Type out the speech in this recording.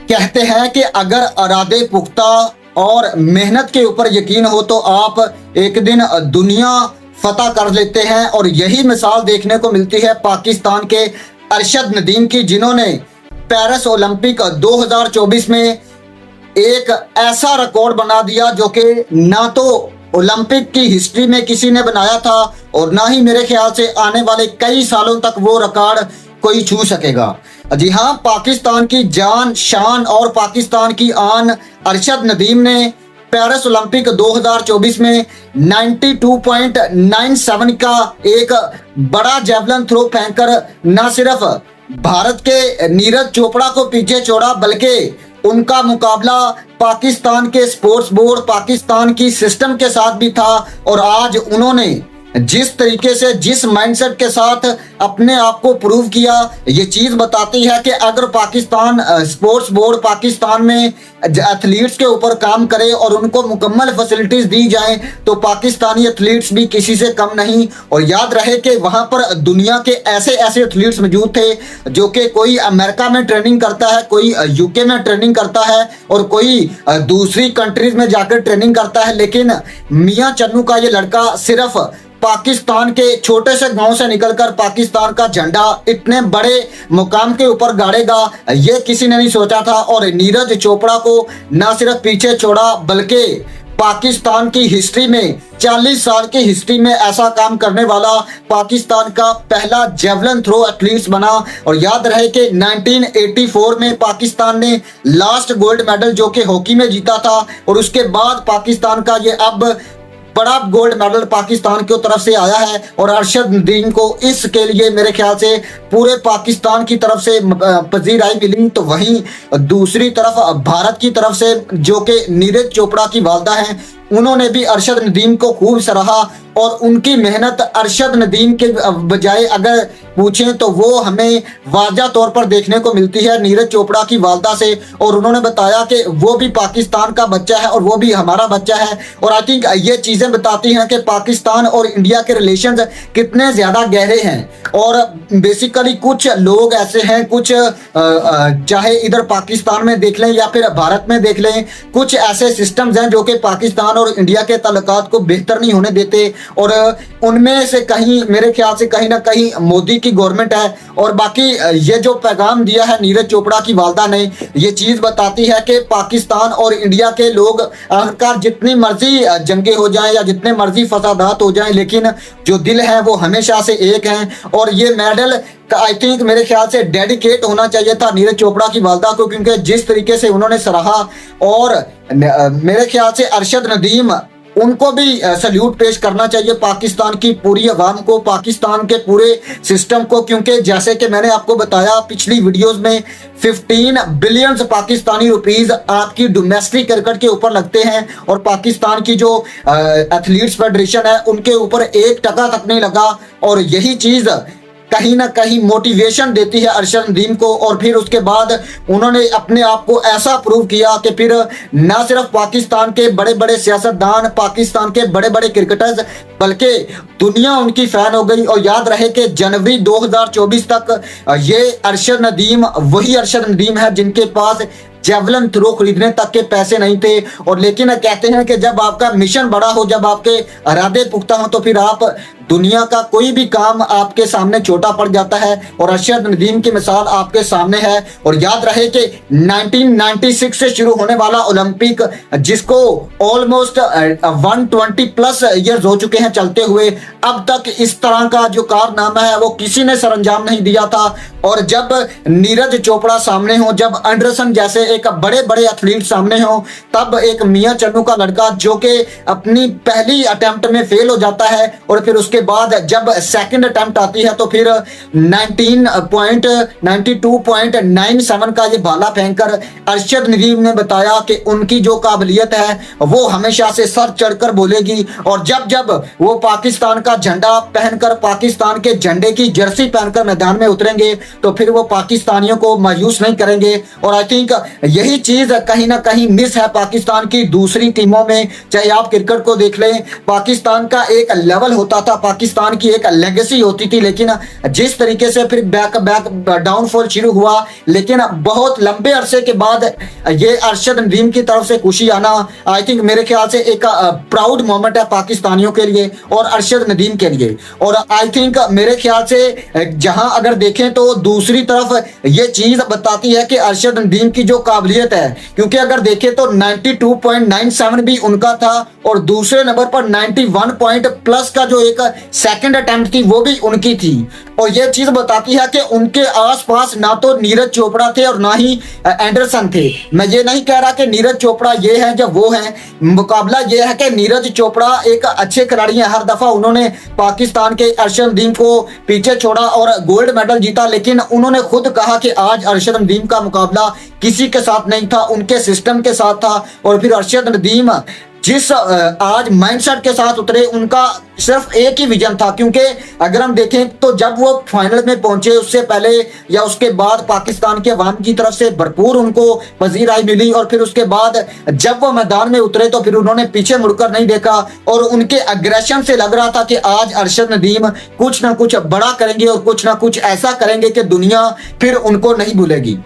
कहते हैं कि अगर इरादे पुख्ता और मेहनत के ऊपर यकीन हो तो आप एक दिन दुनिया फतह कर लेते हैं। और यही मिसाल देखने को मिलती है पाकिस्तान के अरशद नदीम की, जिन्होंने पेरिस ओलंपिक 2024 में एक ऐसा रिकॉर्ड बना दिया जो कि ना तो ओलंपिक की हिस्ट्री में किसी ने बनाया था और ना ही मेरे ख्याल से आने वाले कई सालों तक वो रिकॉर्ड कोई छू सकेगा। जी हाँ, पाकिस्तान की जान शान और पाकिस्तान की आन अरशद नदीम ने पेरिस ओलंपिक 2024 में 92.97 का एक बड़ा जेवलिन थ्रो फेंककर न सिर्फ भारत के नीरज चोपड़ा को पीछे छोड़ा, बल्कि उनका मुकाबला पाकिस्तान के स्पोर्ट्स बोर्ड, पाकिस्तान की सिस्टम के साथ भी था। और आज उन्होंने जिस तरीके से, जिस माइंडसेट के साथ अपने आप को प्रूव किया, ये चीज बताती है कि अगर पाकिस्तान स्पोर्ट्स बोर्ड पाकिस्तान में एथलीट्स के ऊपर काम करे और उनको मुकम्मल फैसिलिटीज दी जाए तो पाकिस्तानी एथलीट्स भी किसी से कम नहीं। और याद रहे कि वहां पर दुनिया के ऐसे ऐसे एथलीट्स मौजूद थे जो कि कोई अमेरिका में ट्रेनिंग करता है, कोई यूके में ट्रेनिंग करता है और कोई दूसरी कंट्रीज में जाकर ट्रेनिंग करता है, लेकिन मियां चन्नू का ये लड़का सिर्फ पाकिस्तान के छोटे से गांव से निकलकर पाकिस्तान का झंडा इतने बड़े मुकाम के ऊपर गाड़ेगा, ये किसी ने नहीं सोचा था। और नीरज चोपड़ा को न सिर्फ पीछे छोड़ा बल्कि पाकिस्तान की हिस्ट्री में 40 साल की हिस्ट्री में ऐसा काम करने वाला पाकिस्तान का पहला जेवलिन थ्रो एथलीट्स बना। और याद रहे कि 1984 में पाकिस्तान ने लास्ट गोल्ड मेडल जो कि हॉकी में जीता था और उसके बाद पाकिस्तान का ये अब बड़ा गोल्ड मेडल पाकिस्तान की तरफ से आया है। और अरशद नदीम को इसके लिए मेरे ख्याल से पूरे पाकिस्तान की तरफ से पजीराई मिली। तो वहीं दूसरी तरफ भारत की तरफ से जो कि नीरज चोपड़ा की वालदा हैं, उन्होंने भी अरशद नदीम को खूब सराहा। और उनकी मेहनत अरशद नदीम के बजाय अगर पूछें तो वो हमें वाज़ह तौर पर देखने को मिलती है नीरज चोपड़ा की वालदा से। और उन्होंने बताया कि वो भी पाकिस्तान का बच्चा है और वो भी हमारा बच्चा है। और आई थिंक ये चीज़ें बताती हैं कि पाकिस्तान और इंडिया के रिलेशंस कितने ज़्यादा गहरे हैं। और बेसिकली कुछ लोग ऐसे हैं, कुछ चाहे इधर पाकिस्तान में देख लें या फिर भारत में देख लें, कुछ ऐसे सिस्टम्स हैं जो कि पाकिस्तान और इंडिया के ताल्लुकात को बेहतर नहीं होने देते। और उनमें से कहीं मेरे ख्याल से कहीं ना कहीं मोदी की गवर्नमेंट है। और बाकी ये जो पैगाम दिया है नीरज चोपड़ा की वालदा ने, ये चीज़ बताती है कि पाकिस्तान और इंडिया के लोग आखिरकार जितनी मर्जी जंगे हो जाएं या जितने मर्जी फसादात हो जाएं, लेकिन जो दिल है वो हमेशा से एक हैं। और ये मेडल आई थिंक मेरे ख्याल से डेडिकेट होना चाहिए था नीरज चोपड़ा की वालदा को, क्योंकि जिस तरीके से उन्होंने सराहा। और मेरे ख्याल से अरशद नदीम, उनको भी सल्यूट पेश करना चाहिए पाकिस्तान की पूरी अवाम को, पाकिस्तान के पूरे सिस्टम को। क्योंकि जैसे कि मैंने आपको बताया पिछली वीडियोस में 15 बिलियन पाकिस्तानी रुपीस आपकी डोमेस्टिक क्रिकेट के ऊपर लगते हैं और पाकिस्तान की जो एथलीट्स फेडरेशन है उनके ऊपर 1 टका तक नहीं लगा। और यही चीज़ कहीं ना कहीं मोटिवेशन देती है अरशद नदीम को। और फिर उसके बाद उन्होंने अपने आप को ऐसा प्रूव किया कि फिर न सिर्फ पाकिस्तान के बड़े बड़े सियासतदान, पाकिस्तान के बड़े बड़े क्रिकेटर्स, बल्कि दुनिया उनकी फैन हो गई। और याद रहे कि जनवरी 2024 तक ये अरशद नदीम वही अरशद नदीम है जिनके पास जेवलिन थ्रो खरीदने तक के पैसे नहीं थे। और लेकिन कहते हैं कि जब आपका मिशन बड़ा हो, जब आपके इरादे पुख्ता हो, तो फिर आप दुनिया का कोई भी काम आपके सामने छोटा पड़ जाता है। और अरशद नदीम की मिसाल आपके सामने है। और याद रहे कि 1996 से शुरू होने वाला ओलंपिक, जिसको ऑलमोस्ट 120 प्लस ईयर्स हो चुके हैं चलते हुए, अब तक इस तरह का जो कारनामा है वो किसी ने सरंजाम नहीं दिया था। और जब नीरज चोपड़ा सामने हो, जब एंडरसन जैसे एक बड़े बड़े एथलीट सामने हो, तब एक मियां चन्नू का लड़का जो कि अपनी पहली अटेम्प्ट में फेल हो जाता है और फिर उसके बाद जब सेकंड अटेम्प्ट आती है तो फिर 92.97 का ये भाला फेंककर अरशद नदीम ने बताया कि उनकी जो काबिलियत है वो हमेशा से सर चढ़कर बोलेगी। और जब जब वो पाकिस्तान का झंडा पहनकर, पाकिस्तान के झंडे की जर्सी पहनकर मैदान में उतरेंगे तो फिर वो पाकिस्तानियों को मायूस नहीं करेंगे। और आई थिंक यही चीज कहीं ना कहीं मिस है पाकिस्तान की दूसरी टीमों में। चाहे आप क्रिकेट को देख लें, पाकिस्तान का एक लेवल होता था, पाकिस्तान की एक लेगेसी होती थी, लेकिन जिस तरीके से फिर बैक डाउनफॉल शुरू हुआ, लेकिन बहुत लंबे अरसे के बाद ये अरशद नदीम की तरफ से खुशी आना आई थिंक मेरे ख्याल से एक प्राउड मोमेंट है पाकिस्तानियों के लिए और अरशद नदीम के लिए। और आई थिंक मेरे ख्याल से जहां अगर देखें तो दूसरी तरफ ये चीज बताती है कि अरशद नदीम की जो काबिलियत है, क्योंकि अगर देखें तो 92.97 भी उनका था और दूसरे नंबर पर 91 पॉइंट प्लस का जो एक सेकंड अटेम्प्ट थी वो भी उनकी थी। और ये चीज बताती है कि उनके आसपास ना तो नीरज चोपड़ा थे और ना ही एंडरसन थे। मैं ये नहीं कह रहा कि नीरज चोपड़ा ये है जब वो है, मुकाबला ये है कि नीरज चोपड़ा एक अच्छे खिलाड़ी हैं, हर दफा उन्होंने पाकिस्तान के अरशद नदीम को पीछे छोड़ा और गोल्ड मेडल जीता, लेकिन उन्होंने खुद कहा कि आज अरशद नदीम का मुकाबला किसी के साथ नहीं था, उनके सिस्टम के साथ था। और फिर अरशद नदीम जिस आज माइंडसेट के साथ उतरे, उनका सिर्फ एक ही विजन था। क्योंकि अगर हम देखें तो जब वो फाइनल में पहुंचे उससे पहले या उसके बाद पाकिस्तान के अवाम की तरफ से भरपूर उनको पजीराई मिली, और फिर उसके बाद जब वो मैदान में उतरे तो फिर उन्होंने पीछे मुड़कर नहीं देखा और उनके अग्रेशन से लग रहा था कि आज अरशद नदीम कुछ ना कुछ बड़ा करेंगे और कुछ ना कुछ ऐसा करेंगे कि दुनिया फिर उनको नहीं भूलेगी।